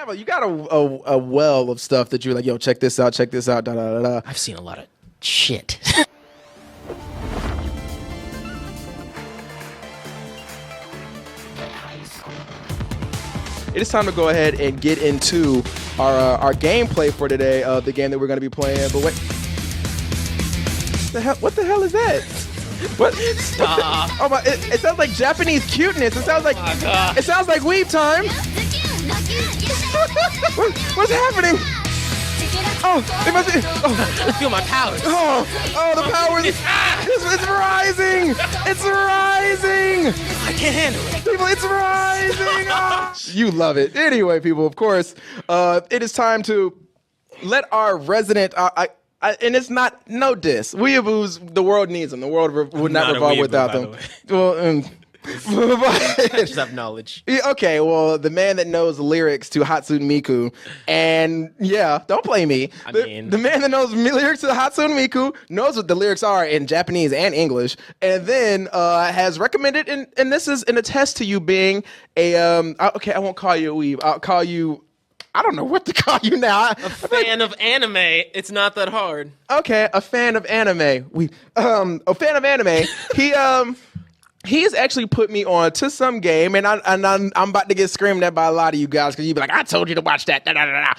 you got a well of stuff that you're like, yo, check this out, da da da da. I've seen a lot of shit. It is time to go ahead and get into our gameplay for today of the game that we're going to be playing. But wait, what the hell is that? What? Stop. Oh my! It sounds like Japanese cuteness. It sounds like weeb time. What's happening? Oh, it must be. Oh, I feel my powers. oh, the powers! It's rising! It's rising! I can't handle it. People, it's rising! Oh. You love it. Anyway, people, of course, it is time to let our resident. And it's not no diss. Weeaboos, the world needs them. The world would not revolve without them. Well, I just have knowledge. Okay, well, the man that knows the lyrics to Hatsune Miku, and yeah, don't play me. The man that knows lyrics to Hatsune Miku knows what the lyrics are in Japanese and English, and then has recommended, and this is an attest to you being a okay, I won't call you a weeb. I'll call you. I don't know what to call you now. A fan of anime. It's not that hard. Okay, a fan of anime. A fan of anime. He has actually put me on to some game, and I'm about to get screamed at by a lot of you guys because you'd be like, I told you to watch that. Da, da, da, da.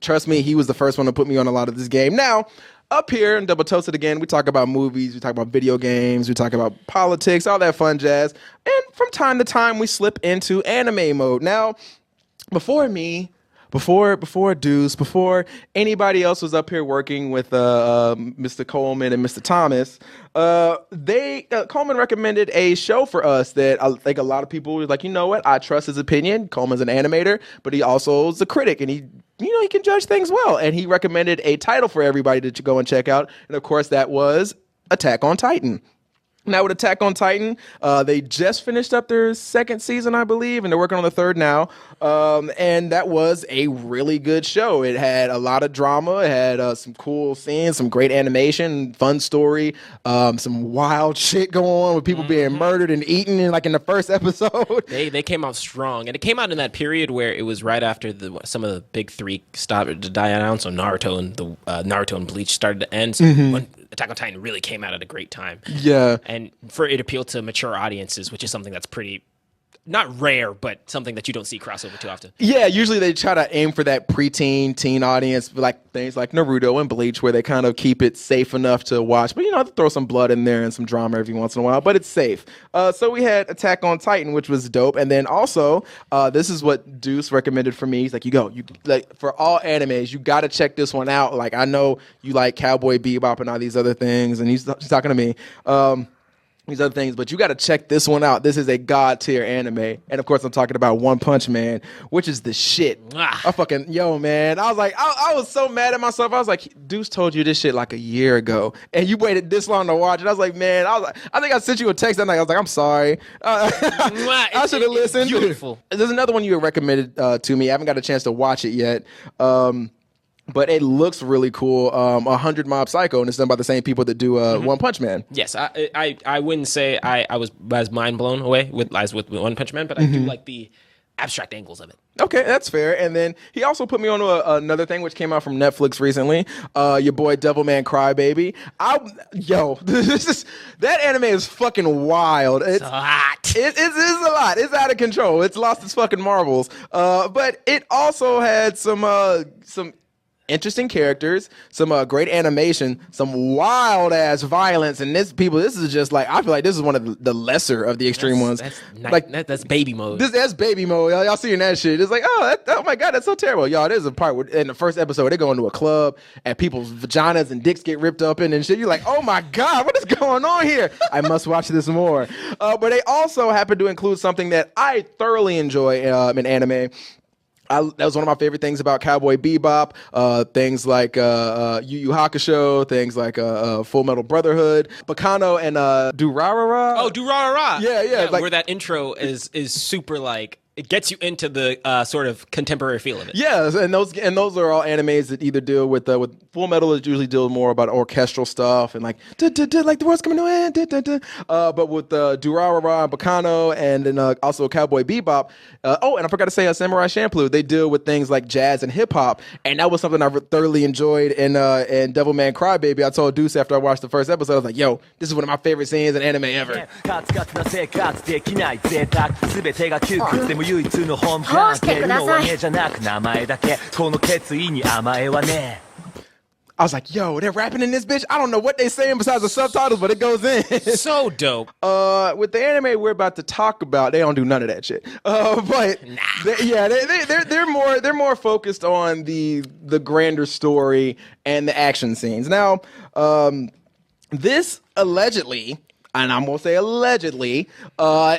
Trust me, he was the first one to put me on a lot of this game. Now, up here in Double Toasted again, we talk about movies, we talk about video games, we talk about politics, all that fun jazz. And from time to time, we slip into anime mode. Now, before Deuce, before anybody else was up here working with Mr. Coleman and Mr. Thomas, Coleman recommended a show for us that I think a lot of people were like, you know what, I trust his opinion. Coleman's an animator, but he also is a critic, and he can judge things well. And he recommended a title for everybody to go and check out, and of course that was Attack on Titan. Now, with Attack on Titan, they just finished up their second season, I believe, and they're working on the third now. And that was a really good show. It had a lot of drama. It had some cool scenes, some great animation, fun story, some wild shit going on with people being murdered and eaten in the first episode. They came out strong, and it came out in that period where it was right after some of the big three started to die down. So Naruto and Bleach started to end. So when Attack on Titan really came out at a great time. Yeah. And for it appealed to mature audiences, which is something that's pretty, not rare, but something that you don't see crossover too often. Yeah, usually they try to aim for that preteen, teen audience, like things like Naruto and Bleach, where they kind of keep it safe enough to watch. But, they throw some blood in there and some drama every once in a while, but it's safe. So we had Attack on Titan, which was dope. And then also, this is what Deuce recommended for me. He's like, for all animes, you got to check this one out. Like, I know you like Cowboy Bebop and all these other things, and he's talking to me. These other things, but you got to check this one out. This is a god tier anime, and of course, I'm talking about One Punch Man, which is the shit. Man, I was like, I was so mad at myself. I was like, Deuce told you this shit like a year ago, and you waited this long to watch it. I was like, man, I think I sent you a text that night. I was like, I'm sorry, I should have listened. Beautiful. There's another one you recommended to me. I haven't got a chance to watch it yet. But it looks really cool. 100 Mob Psycho, and it's done by the same people that do One Punch Man. Yes, I wouldn't say I was as mind blown away with One Punch Man, but I do like the abstract angles of it. Okay, that's fair. And then he also put me on to another thing which came out from Netflix recently. Your boy Devilman Crybaby. That anime is fucking wild. It's hot. It's a lot. It's out of control. It's lost its fucking marbles. But it also had some interesting characters, some great animation, some wild ass violence, and this is just like, I feel like this is one of the lesser of the extreme ones. That's baby mode. That's baby mode. Y'all seeing that shit? It's like, oh my god, that's so terrible, y'all. There's a part where in the first episode they go into a club and people's vaginas and dicks get ripped open and shit. You're like, oh my god, what is going on here? I must watch this more. But they also happen to include something that I thoroughly enjoy in anime. That was one of my favorite things about Cowboy Bebop. Things like Yu Yu Hakusho, things like Full Metal Brotherhood, Bakano and Durarara. Oh, Durarara. Yeah. Where that intro is super like It gets you into the sort of contemporary feel of it. Yes, and those are all animes that either deal with Full Metal is usually deal more about orchestral stuff and like like the world's coming to an end. But with Durarara, Bacano, and then also Cowboy Bebop. And I forgot to say Samurai Champloo. They deal with things like jazz and hip hop, and that was something I thoroughly enjoyed in Devilman Crybaby. I told Deuce after I watched the first episode, I was like, "Yo, this is one of my favorite scenes in anime ever." 唯一の本干出るのはねじゃなく名前だけこの決意に甘えはね I was like, yo, they're rapping in this bitch. I don't know what they saying besides the subtitles, but it goes in. So dope. With the anime we're about to talk about, they don't do none of that shit. But they're more focused on the grander story and the action scenes. Now, this allegedly, and I'm gonna say allegedly,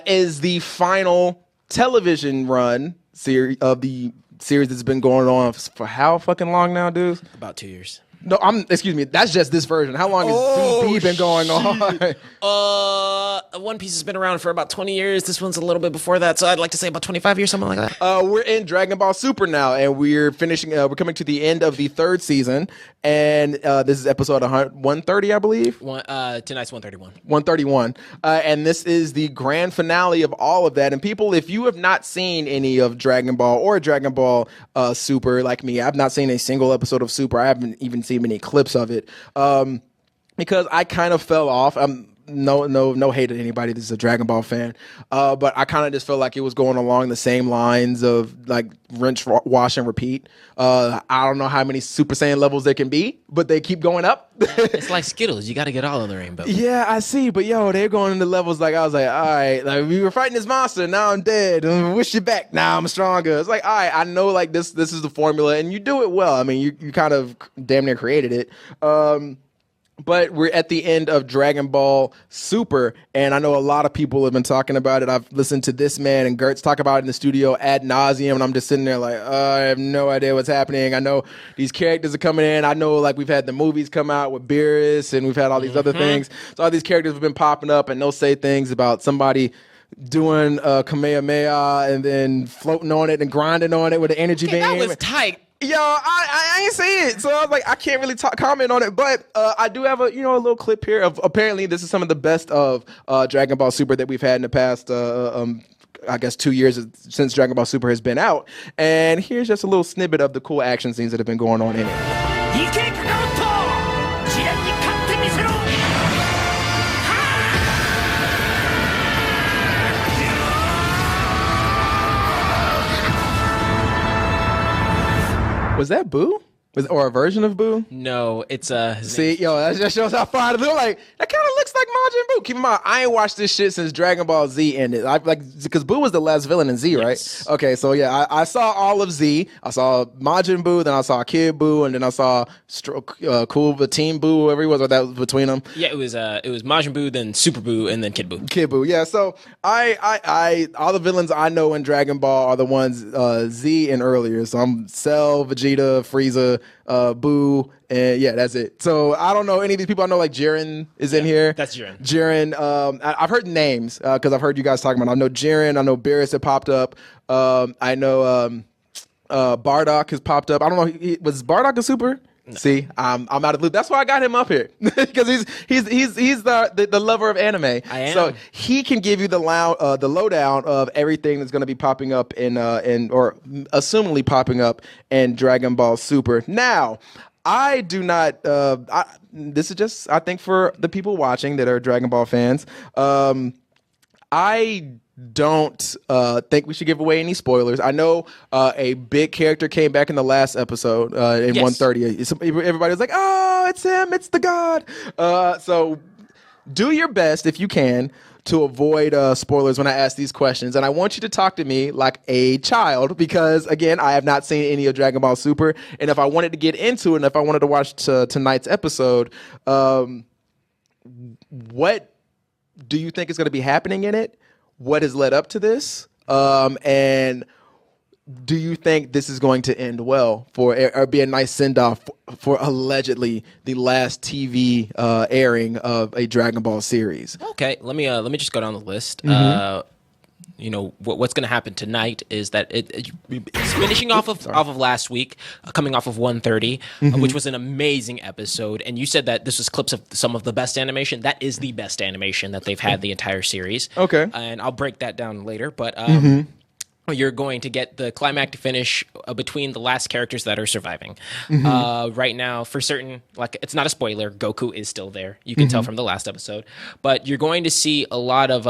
is the final television run series of the series that's been going on for how fucking long now, dude? About 2 years. No, excuse me. That's just this version. How long has DB been going on? One Piece has been around for about 20 years. This one's a little bit before that, so I'd like to say about 25 years, something like that. We're in Dragonball Super now, and we're finishing. We're coming to the end of the third season, and this is episode 130, I believe. Tonight's 131. 131, and this is the grand finale of all of that. And people, if you have not seen any of Dragon Ball or Dragon Ball Super, like me, I've not seen a single episode of Super. I haven't even seen many clips of it because I kind of fell off. No hate at anybody that's a Dragon Ball fan, but I kind of just felt like it was going along the same lines of like rinse, wash, and repeat. I don't know how many Super Saiyan levels there can be, but they keep going up. It's like Skittles. You got to get all of the rainbow. Yeah, I see. But yo, they're going into levels like I was like, all right, like we were fighting this monster, now I'm dead. Wish you back, now I'm stronger. It's like, all right, I know like this is the formula, and you do it well. I mean, you kind of damn near created it. But we're at the end of Dragon Ball Super, and I know a lot of people have been talking about it. I've listened to this man and Gertz talk about it in the studio ad nauseum, and I'm just sitting there like, I have no idea what's happening. I know these characters are coming in. I know like we've had the movies come out with Beerus, and we've had all these other things. So all these characters have been popping up, and they'll say things about somebody doing Kamehameha and then floating on it and grinding on it with an energy beam. That was tight. Yo, I ain't see it, so I was like, I can't really comment on it, but I do have a little clip here of apparently this is some of the best of Dragon Ball Super that we've had in the past I guess 2 years since Dragon Ball Super has been out, and here's just a little snippet of the cool action scenes that have been going on in it. Was that Boo? Or a version of Boo? No, it's See, yo, that just shows how far it look like. That kind of looks like Majin Buu. Keep in mind, I ain't watched this shit since Dragon Ball Z ended. Because Boo was the last villain in Z, right? Yes. Okay, so yeah, I saw all of Z. I saw Majin Buu, then I saw Kid Buu, and then I saw Cool Team Buu, whoever he was, or that was between them. Yeah, it was Majin Buu, then Super Buu, and then Kid Buu. Kid Buu, yeah. So I all the villains I know in Dragon Ball are the ones Z and earlier. So I'm Cell, Vegeta, Frieza, Boo, and yeah, that's it. So I don't know any of these people. I know like Jiren is in here. That's Jiren. Jiren. I've heard names because I've heard you guys talking about it. I know Jiren. I know Beerus had popped up. I know Bardock has popped up. I don't know. Was Bardock a super? No. See, I'm out of the loop. That's why I got him up here because he's the lover of anime. I am. So he can give you the lowdown of everything that's going to be popping up in or assumingly popping up in Dragon Ball Super. Now, I do not. This is just I think for the people watching that are Dragon Ball fans. I don't think we should give away any spoilers. I know a big character came back in the last episode in 130. Everybody was like, "Oh, it's him! It's the god!" So do your best if you can to avoid spoilers when I ask these questions. And I want you to talk to me like a child because, again, I have not seen any of Dragon Ball Super. And if I wanted to get into it and if I wanted to watch tonight's episode, what do you think is going to be happening in it? What has led up to this? And do you think this is going to end well or be a nice send-off for allegedly the last TV airing of a Dragon Ball series? Okay, let me just go down the list. what's going to happen tonight is that it's finishing off of last week, coming off of 130, which was an amazing episode. And you said that this was clips of some of the best animation. That is the best animation that they've had the entire series. Okay. And I'll break that down later, but you're going to get the climactic finish between the last characters that are surviving. Right now, for certain, like, it's not a spoiler, Goku is still there. You can tell from the last episode. But you're going to see a lot of,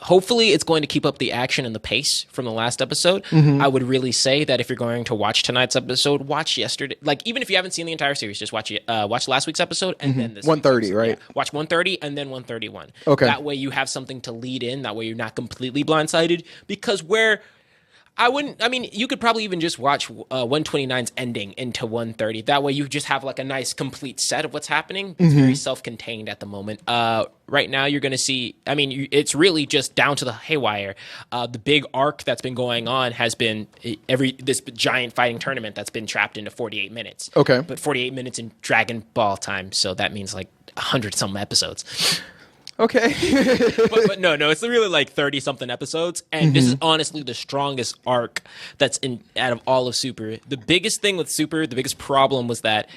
hopefully it's going to keep up the action and the pace from the last episode. I would really say that if you're going to watch tonight's episode, watch yesterday. Like, even if you haven't seen the entire series, just watch last week's episode and then this 130, right? Yeah, watch 130 and then 131. Okay. That way you have something to lead in. That way you're not completely blindsided. Because you could probably even just watch 129's ending into 130. That way you just have like a nice complete set of what's happening. It's very self-contained at the moment. Right now you're going to see, it's really just down to the haywire. The big arc that's been going on has been this giant fighting tournament that's been trapped into 48 minutes. Okay. But 48 minutes in Dragon Ball time, so that means like 100-some episodes. Okay. but no, it's really like 30-something episodes, and this is honestly the strongest arc that's out of all of Super. The biggest thing with Super, the biggest problem was that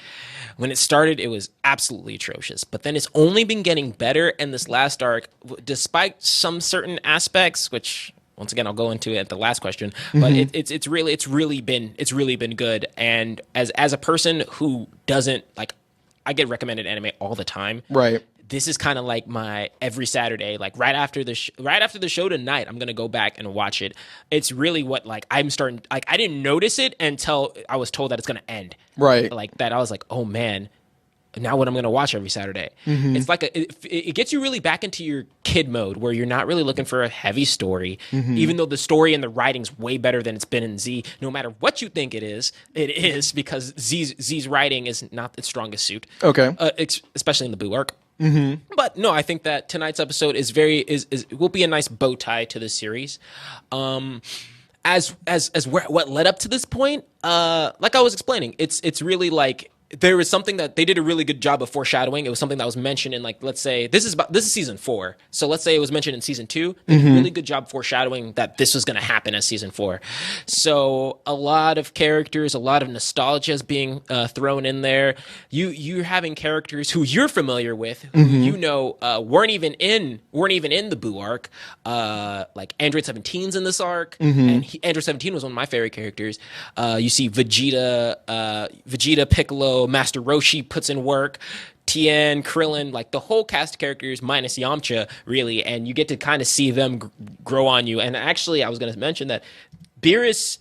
when it started, it was absolutely atrocious. But then it's only been getting better, and this last arc, despite some certain aspects, which once again I'll go into it at the last question, but it's really been good. And as a person who doesn't like, I get recommended anime all the time, Right. This is kind of like my every Saturday, like right after the show tonight, I'm gonna go back and watch it. It's really what like I'm starting. Like I didn't notice it until I was told that it's gonna end. Right. Like that, I was like, oh man, now what I'm gonna watch every Saturday. It's like it gets you really back into your kid mode where you're not really looking for a heavy story, even though the story and the writing's way better than it's been in Z. No matter what you think it is because Z's writing is not its strongest suit. Okay. Especially in the Boo arc. But no, I think that tonight's episode will be a nice bow tie to the series. What led up to this point, like I was explaining, it's really like there was something that they did a really good job of foreshadowing. It was something that was mentioned in, like, let's say this is season 4. So let's say it was mentioned in season 2. They did a really good job foreshadowing that this was going to happen as season 4. So a lot of characters, a lot of nostalgia is being thrown in there. You're having characters who you're familiar with, who weren't even in the Boo arc. Like Android 17's in this arc, and Android 17 was one of my favorite characters. You see Vegeta, Piccolo, Master Roshi puts in work, Tien, Krillin, like the whole cast of characters minus Yamcha, really, and you get to kind of see them grow on you. And actually, I was going to mention that Beerus,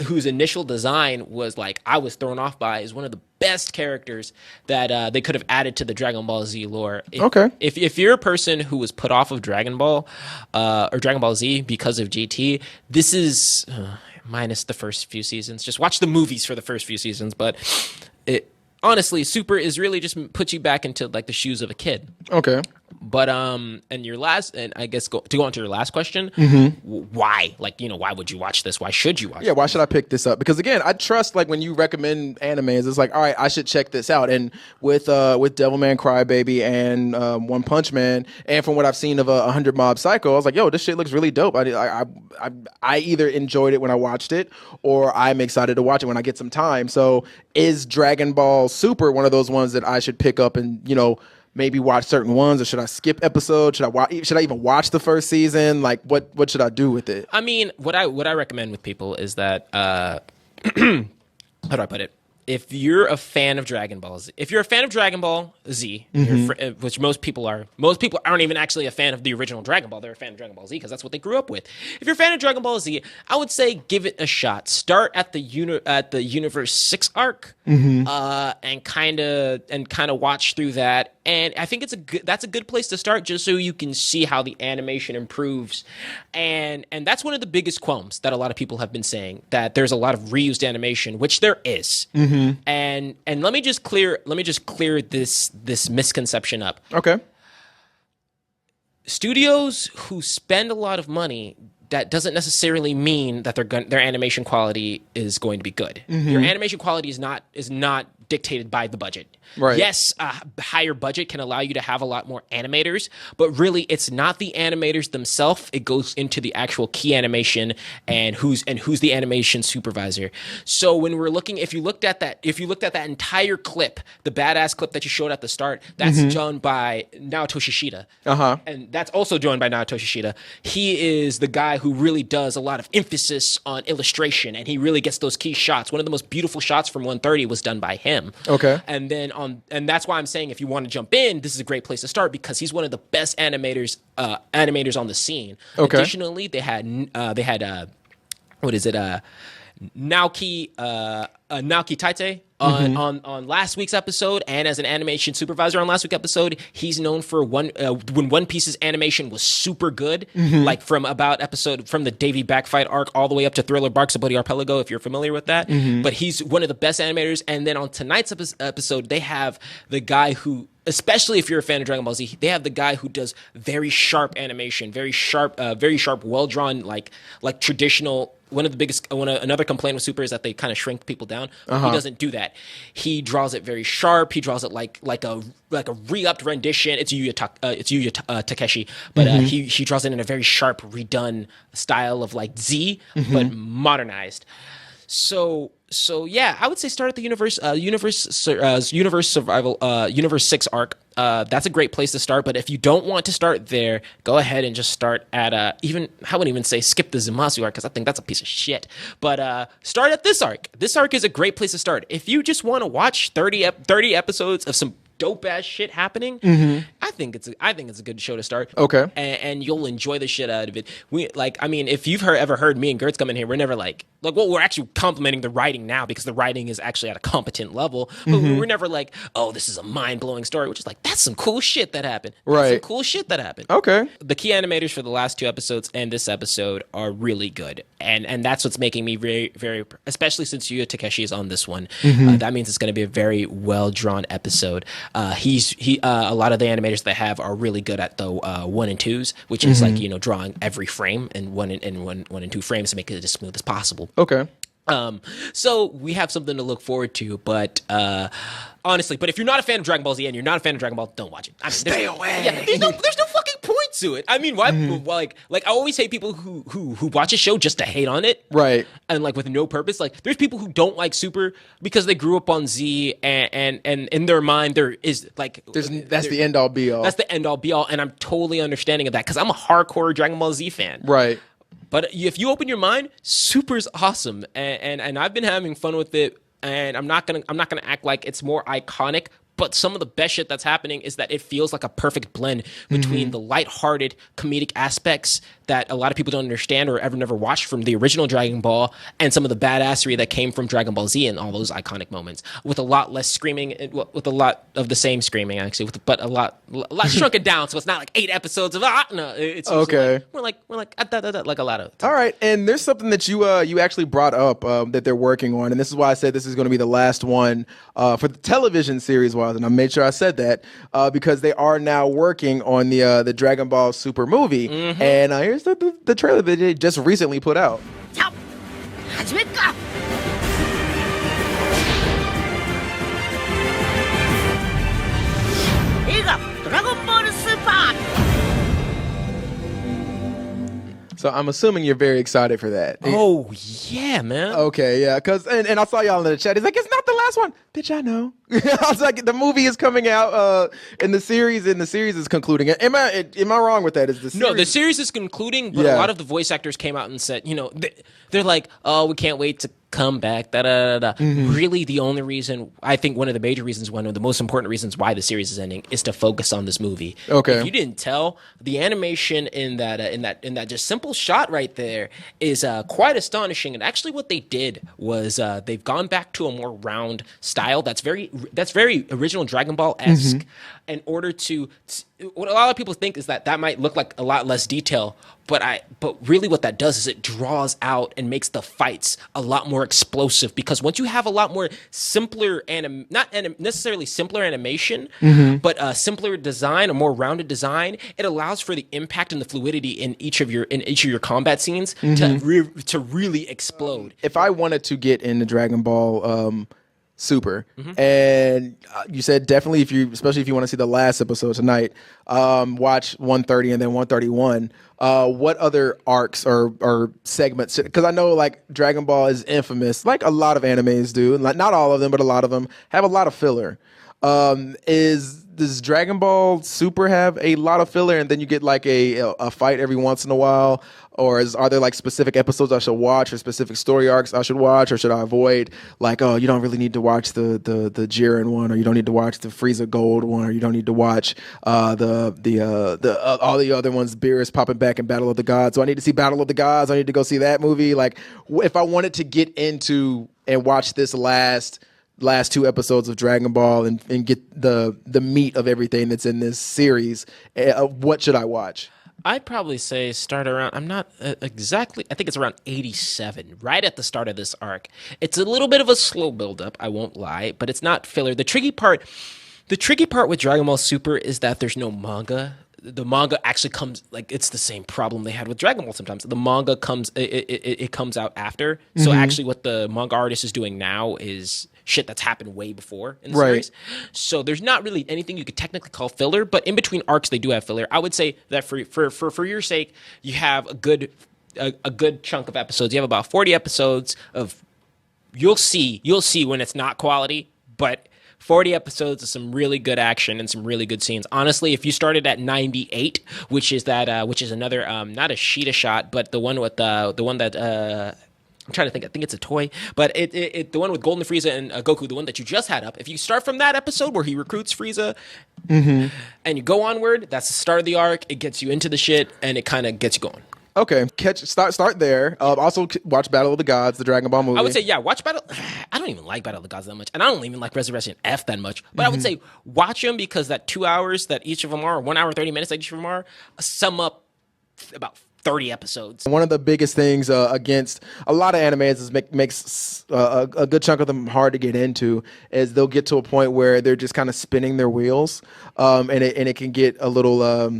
whose initial design was like I was thrown off by, is one of the best characters that they could have added to the Dragon Ball Z lore. If you're a person who was put off of Dragon Ball or Dragon Ball Z because of GT, this is minus the first few seasons. Just watch the movies for the first few seasons, but honestly, Super is really just puts you back into like the shoes of a kid. Okay. But and I guess to go on to your last question, why? Like, why would you watch this? Why should you watch it? Yeah, why should I pick this up? Because again, I trust like when you recommend animes, it's like, all right, I should check this out. And with Devilman Crybaby and One Punch Man, and from what I've seen of 100 Mob Psycho, I was like, yo, this shit looks really dope. I either enjoyed it when I watched it, or I'm excited to watch it when I get some time. So is Dragon Ball Super one of those ones that I should pick up and maybe watch certain ones, or should I skip episodes? Should I even watch the first season? Like, what should I do with it? I mean, what I recommend with people is that how do I put it? If you're a fan of Dragon Ball Z, which most people aren't even actually a fan of the original Dragon Ball. They're a fan of Dragon Ball Z because that's what they grew up with. If you're a fan of Dragon Ball Z, I would say give it a shot. Start at the Universe 6 arc, and kind of watch through that. And I think that's a good place to start, just so you can see how the animation improves. And that's one of the biggest qualms that a lot of people have been saying, that there's a lot of reused animation, which there is. And let me just clear this misconception up. Okay. Studios who spend a lot of money, that doesn't necessarily mean that their animation quality is going to be good. Your animation quality is not dictated by the budget. Right. Yes, a higher budget can allow you to have a lot more animators, but really it's not the animators themselves. It goes into the actual key animation and who's the animation supervisor. So when we're looking, if you looked at that entire clip, the badass clip that you showed at the start, that's drawn by Naoto Shishida. And that's also drawn by Naoto Shishida. He is the guy who really does a lot of emphasis on illustration, and he really gets those key shots. One of the most beautiful shots from 130 was done by him. Okay. And that's why I'm saying if you want to jump in, this is a great place to start because he's one of the best animators on the scene. Okay. Additionally, they had what is it? Naoki Taite on last week's episode, and as an animation supervisor on last week's episode, he's known for when One Piece's animation was super good, like from the Davy Backfight arc all the way up to Thriller Bark Sabaody Arpellago, if you're familiar with that. But he's one of the best animators. And then on tonight's episode, they have the guy who, especially if you're a fan of Dragon Ball Z, they have the guy who does very sharp animation, very sharp, well drawn, like traditional. Another complaint with Super is that they kind of shrink people down. He doesn't do that. He draws it very sharp. He draws it like a re-upped rendition. It's Yuya Takeshi, but he draws it in a very sharp, redone style of like Z, but modernized. So yeah, I would say start at the Universe Survival, Universe 6 arc. That's a great place to start. But if you don't want to start there, go ahead and just start at I wouldn't even say skip the Zamasu arc because I think that's a piece of shit. But start at this arc. This arc is a great place to start. If you just want to watch 30 episodes of some dope ass shit happening, I think it's a good show to start. Okay. And you'll enjoy the shit out of it. If you've ever heard me and Gertz come in here, we're never we're actually complimenting the writing now because the writing is actually at a competent level. But we're never like, oh, this is a mind blowing story, which is like, that's some cool shit that happened. That's some cool shit that happened. Okay. The key animators for the last 2 episodes and this episode are really good. And that's what's making me very, very, especially since Yuya Takeshi is on this one. That means it's going to be a very well drawn episode. A lot of the animators they have are really good at the 1 and 2s, which is drawing every frame in 1 and 2 frames to make it as smooth as possible. Okay. So we have something to look forward to, but honestly, if you're not a fan of Dragon Ball Z and you're not a fan of Dragon Ball, don't watch it. Stay away. Yeah, there's no fucking point to it. I mean, why? Like I always hate people who watch a show just to hate on it, right? And like with no purpose. Like there's people who don't like Super because they grew up on Z, and in their mind there is like that's the end all be all. That's the end all be all, and I'm totally understanding of that because I'm a hardcore Dragon Ball Z fan, right? But if you open your mind, Super's awesome, and I've been having fun with it. And I'm not gonna act like it's more iconic, but some of the best shit that's happening is that it feels like a perfect blend between the lighthearted comedic aspects that a lot of people don't understand or never watched from the original Dragon Ball, and some of the badassery that came from Dragon Ball Z and all those iconic moments, with a lot less screaming, with a lot of the same screaming actually, but a lot shrunk it down, so it's not like 8 episodes of no, it's okay. We're like like a lot of. All right, and there's something that you actually brought up that they're working on, and this is why I said this is going to be the last one for the television series wise, and I made sure I said that because they are now working on the Dragonball Super movie, and here's the trailer that they just recently put out. 始めっか。映画ドラゴンボールスーパー。 So I'm assuming you're very excited for that. Oh yeah, man. Okay, yeah, because and I saw y'all in the chat. He's like, it's not the last one. Did y'all know? I was like, the movie is coming out, and the series is concluding. Am I wrong with that? Is the series... No, the series is concluding, but a lot of the voice actors came out and said, they're like, oh, we can't wait to come back. Really, the only reason, I think one of the major reasons, one of the most important reasons why the series is ending is to focus on this movie. Okay. If you didn't tell, the animation in that just simple shot right there is quite astonishing. And actually, what they did was they've gone back to a more round style that's very original Dragon Ball-esque in order to what a lot of people think is that might look like a lot less detail, but really what that does is it draws out and makes the fights a lot more explosive, because once you have a lot more simpler not necessarily simpler animation, but simpler design, a more rounded design, it allows for the impact and the fluidity in each of your combat scenes to really explode. If I wanted to get into Dragon Ball Super. And you said definitely especially if you want to see the last episode tonight, watch 130 and then 131. What other arcs or segments? Because I know like Dragon Ball is infamous, like a lot of animes do, like not all of them, but a lot of them have a lot of filler. Does Dragon Ball Super have a lot of filler, and then you get like a fight every once in a while, or are there like specific episodes I should watch, or specific story arcs I should watch, or should I avoid? Like, oh, you don't really need to watch the Jiren one, or you don't need to watch the Frieza Gold one, or you don't need to watch all the other ones. Beerus popping back in Battle of the Gods. So I need to see Battle of the Gods. I need to go see that movie. Like, if I wanted to get into and watch this last 2 episodes of Dragon Ball and get the meat of everything that's in this series, what should I watch? I'd probably say start around, I'm not exactly, I think it's around 87, right at the start of this arc. It's a little bit of a slow buildup, I won't lie, but it's not filler. The tricky part with Dragon Ball Super is that there's no manga. The manga actually comes, like, it's the same problem they had with Dragon Ball sometimes. The manga comes, it comes out after. So actually what the manga artist is doing now is shit that's happened way before in the series. So there's not really anything you could technically call filler, but in between arcs they do have filler. I would say that for your sake, you have a good chunk of episodes. You have about 40 episodes of you'll see when it's not quality, but 40 episodes of some really good action and some really good scenes. Honestly, if you started at 98, which is another not a Sheeta shot, but the one with the one that I'm trying to think. I think it's a toy, but the one with Golden Frieza and Goku, the one that you just had up. If you start from that episode where he recruits Frieza, and you go onward, that's the start of the arc. It gets you into the shit, and it kind of gets you going. Okay, start there. Also, watch Battle of the Gods, the Dragon Ball movie. I would say, yeah, watch Battle. I don't even like Battle of the Gods that much, and I don't even like Resurrection F that much. But I would say watch them because that 2 hours that each of them are, 1 hour 30 minutes that each of them are, sum up about 30 episodes. One of the biggest things against a lot of animes is makes a good chunk of them hard to get into is they'll get to a point where they're just kind of spinning their wheels, and it can get a little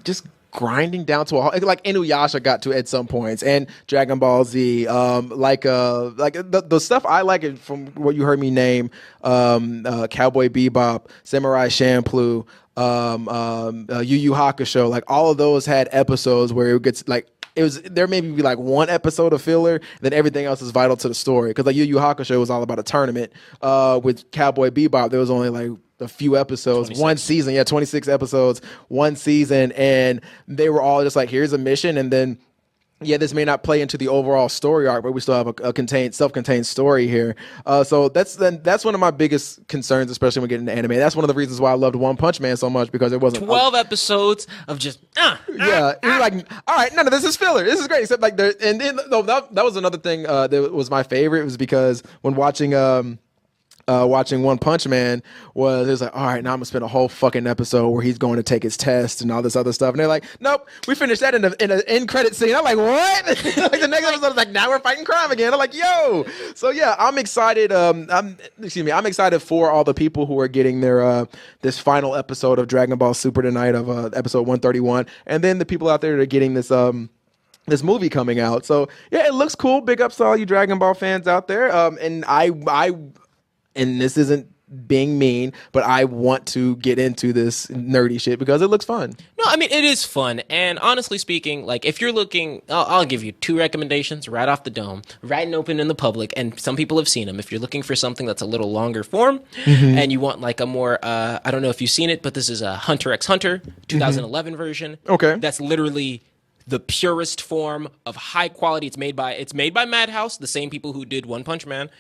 just grinding down to like Inuyasha got to at some points, and Dragon Ball Z, like the stuff I like from what you heard me name, Cowboy Bebop, Samurai Champloo, Yu Yu Hakusho, like all of those had episodes where it gets like there maybe be like one episode of filler, then everything else is vital to the story. Because like Yu Yu Hakusho was all about a tournament. With Cowboy Bebop, there was only like a few episodes, 26. one season, 26 episodes, one season, and they were all just like, here's a mission, and then this may not play into the overall story arc, but we still have a self-contained story here. So that's one of my biggest concerns, especially when getting into anime. That's one of the reasons why I loved One Punch Man so much, because it wasn't 12 episodes of just it was like, all right, none of this is filler. This is great, except like there. And then that was another thing that was my favorite, was because when watching One Punch Man, it was like, all right, now I'm gonna spend a whole fucking episode where he's going to take his test and all this other stuff, and they're like, nope, we finished that in an end credit scene. I'm like, what? Like the next episode is like, now we're fighting crime again. I'm like, yo. So yeah, I'm excited. I'm excited for all the people who are getting their this final episode of Dragon Ball Super tonight, of episode 131, and then the people out there that are getting this this movie coming out. So yeah, it looks cool. Big ups to all you Dragon Ball fans out there. And this isn't being mean, but I want to get into this nerdy shit because it looks fun. No, I mean, it is fun. And honestly speaking, like, if you're looking, I'll give you 2 recommendations right off the dome, right and open in the public. And some people have seen them. If you're looking for something that's a little longer form and you want like a more, I don't know if you've seen it, but this is a Hunter x Hunter 2011 version. Okay. That's literally the purest form of high quality. It's made by Madhouse, the same people who did One Punch Man,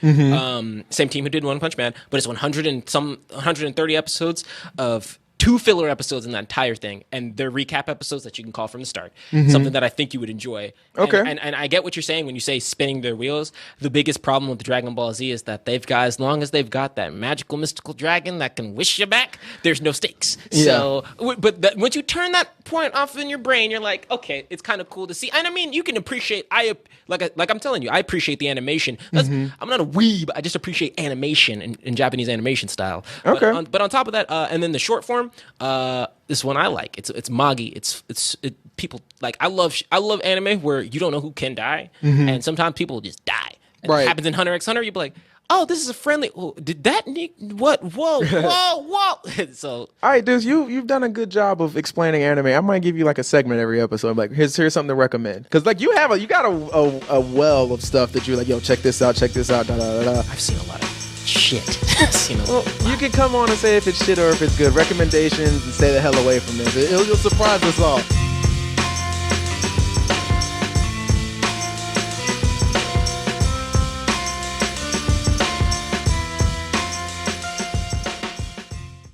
same team who did One Punch Man. But it's 130 episodes of 2 filler episodes in that entire thing, and they're recap episodes that you can call from the start. Something that I think you would enjoy. Okay. And I get what you're saying when you say spinning their wheels. The biggest problem with the Dragon Ball Z is that as long as they've got that magical mystical dragon that can wish you back, there's no stakes. Yeah. So, once you turn that point off in your brain, you're like, okay, it's kind of cool to see. And I mean, you can appreciate. Like I'm telling you, I appreciate the animation. I'm not a weeb. I just appreciate animation in Japanese animation style. Okay. But on top of that, and then the short form, this one I like. It's Magi. People like. I love anime where you don't know who can die, and sometimes people just die. And Right. It happens in Hunter x Hunter. You'd be like, oh, this is a friendly. Oh, did that need what? Whoa, whoa. So All right, dudes, you've done a good job of explaining anime. I might give you like a segment every episode. Like, here's something to recommend. Because like you got a well of stuff that you're like, yo, check this out, da da da da. I've seen a lot of shit. I've seen a Well, lot. you can come on and say if it's shit or if it's good. Recommendations and stay the hell away from this. You'll surprise us all.